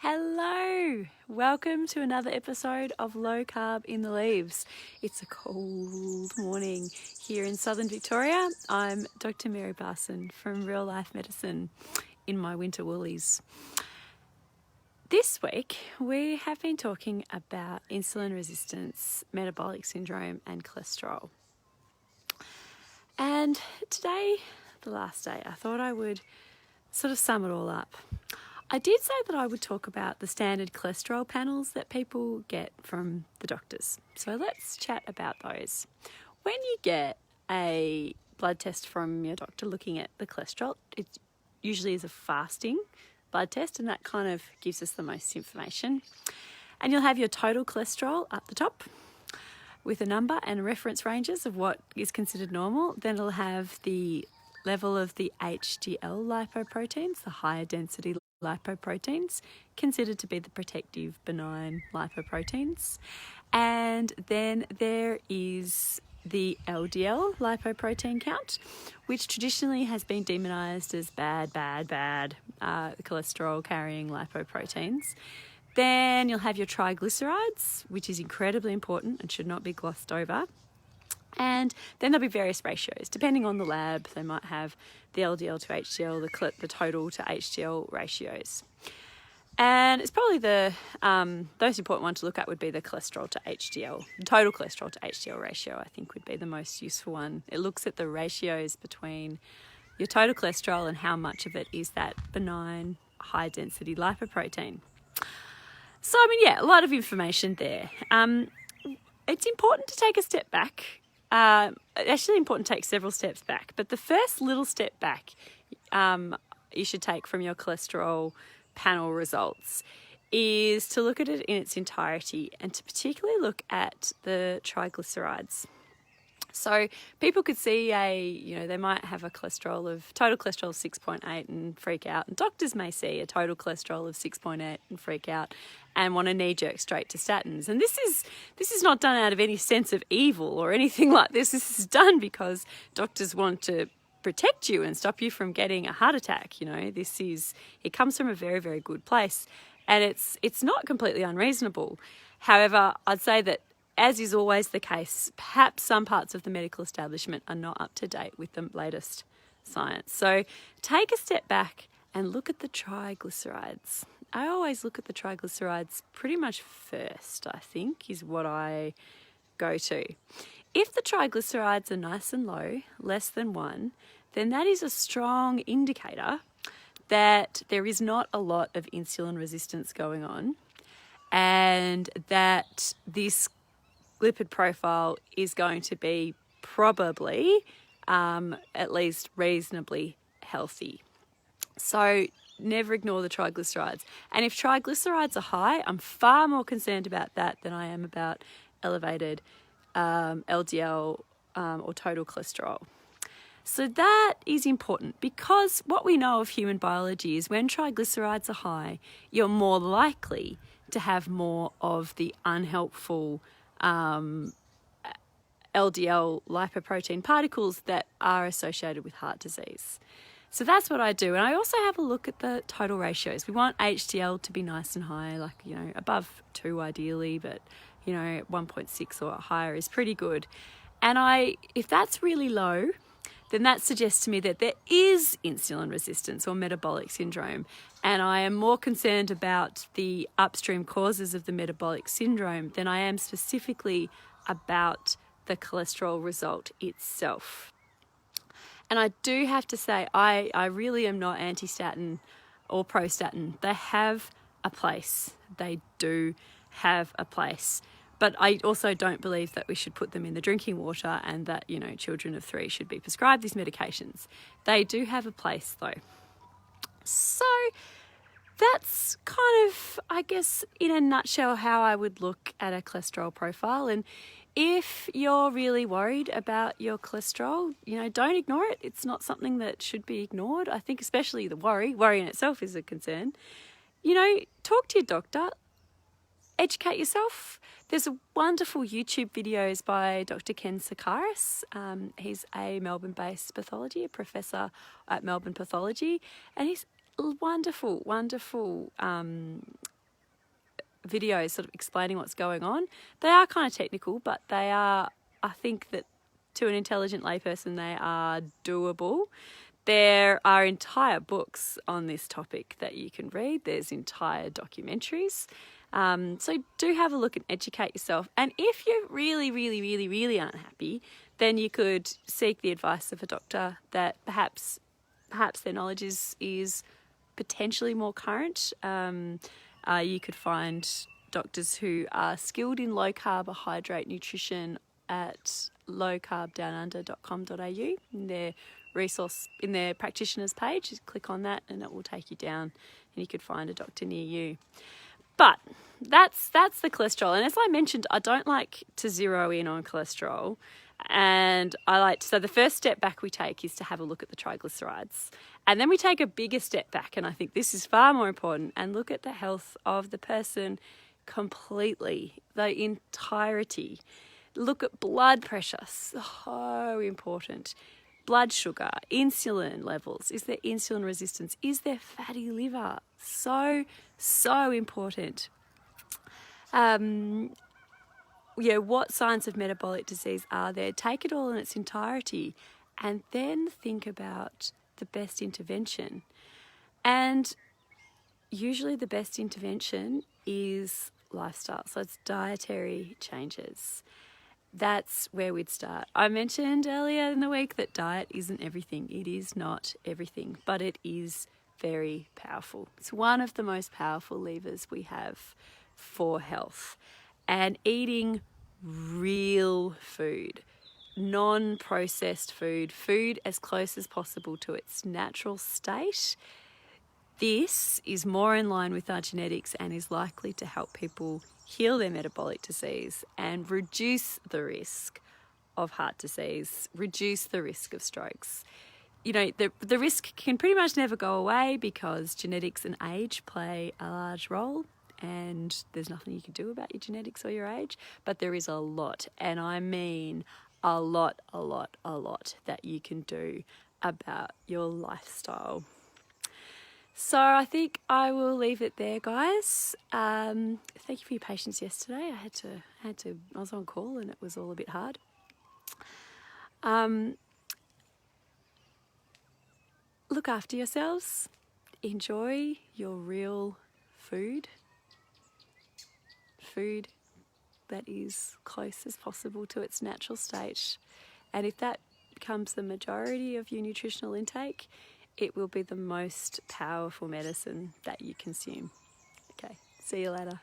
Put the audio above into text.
Hello, welcome to another episode of Low Carb in the Leaves. It's a cold morning here in southern Victoria. I'm Dr. Mary Barson from Real Life Medicine in my winter woolies. This week we have been talking about insulin resistance, metabolic syndrome and cholesterol. And today, the last day, I thought I would sort of sum it all up. I did say that I would talk about the standard cholesterol panels that people get from the doctors. So let's chat about those. When you get a blood test from your doctor looking at the cholesterol, it usually is a fasting blood test, and that kind of gives us the most information. And you'll have your total cholesterol up the top with a number and reference ranges of what is considered normal. Then it'll have the level of the HDL lipoproteins, the higher density lipoproteins, considered to be the protective benign lipoproteins. And then there is the LDL lipoprotein count, which traditionally has been demonized as bad cholesterol carrying lipoproteins. Then you'll have your triglycerides, which is incredibly important and should not be glossed over. And then there'll be various ratios. Depending on the lab, they might have the LDL to HDL, the total to HDL ratios. And it's probably the most important one to look at would be the cholesterol to HDL. The total cholesterol to HDL ratio, I think, would be the most useful one. It looks at the ratios between your total cholesterol and how much of it is that benign, high-density lipoprotein. So, a lot of information there. It's important to take a step back. Actually important to take several steps back, but the first little step back you should take from your cholesterol panel results is to look at it in its entirety and to particularly look at the triglycerides. So people could see they might have a total cholesterol of 6.8 and freak out. And doctors may see a total cholesterol of 6.8 and freak out and want to knee-jerk straight to statins. And this is not done out of any sense of evil or anything like this. This is done because doctors want to protect you and stop you from getting a heart attack. It comes from a very, very good place. And it's not completely unreasonable. However, I'd say that, as is always the case, perhaps some parts of the medical establishment are not up to date with the latest science. So take a step back and look at the triglycerides. I always look at the triglycerides pretty much first, I think, is what I go to. If the triglycerides are nice and low, less than 1, then that is a strong indicator that there is not a lot of insulin resistance going on and that this lipid profile is going to be probably at least reasonably healthy. So never ignore the triglycerides. And if triglycerides are high, I'm far more concerned about that than I am about elevated LDL or total cholesterol. So that is important because what we know of human biology is when triglycerides are high, you're more likely to have more of the unhelpful LDL lipoprotein particles that are associated with heart disease. So that's what I do. And I also have a look at the total ratios. We want HDL to be nice and high, above 2 ideally, but 1.6 or higher is pretty good. And if that's really low, then that suggests to me that there is insulin resistance or metabolic syndrome. And I am more concerned about the upstream causes of the metabolic syndrome than I am specifically about the cholesterol result itself. And I do have to say, I really am not anti-statin or pro-statin. They have a place. They do have a place. But I also don't believe that we should put them in the drinking water and that, children of 3 should be prescribed these medications. They do have a place though. So that's kind of, I guess, in a nutshell, how I would look at a cholesterol profile. And if you're really worried about your cholesterol, don't ignore it. It's not something that should be ignored. I think especially the worry in itself is a concern. Talk to your doctor. Educate yourself. There's a wonderful YouTube videos by Dr. Ken Sakaris. He's a Melbourne-based pathology, a professor at Melbourne Pathology, and he's wonderful videos sort of explaining what's going on. They are kind of technical, but they are, I think that to an intelligent layperson, they are doable. There are entire books on this topic that you can read. There's entire documentaries. So do have a look and educate yourself. And if you're really, really, really, really unhappy, then you could seek the advice of a doctor that perhaps their knowledge is potentially more current. You could find doctors who are skilled in low carbohydrate nutrition at lowcarbdownunder.com.au. In their practitioners page, just click on that and it will take you down and you could find a doctor near you. But that's the cholesterol. And as I mentioned, I don't like to zero in on cholesterol. And so the first step back we take is to have a look at the triglycerides. And then we take a bigger step back, and I think this is far more important, and look at the health of the person completely, the entirety. Look at blood pressure, so important. Blood sugar, insulin levels. Is there insulin resistance? Is there fatty liver? So important. What signs of metabolic disease are there? Take it all in its entirety and then think about the best intervention. And usually the best intervention is lifestyle. So it's dietary changes. That's where we'd start. I mentioned earlier in the week that diet isn't everything. It is not everything, but it is very powerful. It's one of the most powerful levers we have for health. And eating real food, non-processed food as close as possible to its natural state. This is more in line with our genetics and is likely to help people heal their metabolic disease and reduce the risk of heart disease, reduce the risk of strokes. The risk can pretty much never go away because genetics and age play a large role, and there's nothing you can do about your genetics or your age, but there is a lot, and I mean a lot that you can do about your lifestyle. So I think I will leave it there, guys. Thank you for your patience yesterday. I was on call and it was all a bit hard. Look after yourselves. Enjoy your real food that is close as possible to its natural state. And if that becomes the majority of your nutritional intake, it will be the most powerful medicine that you consume. Okay, see you later.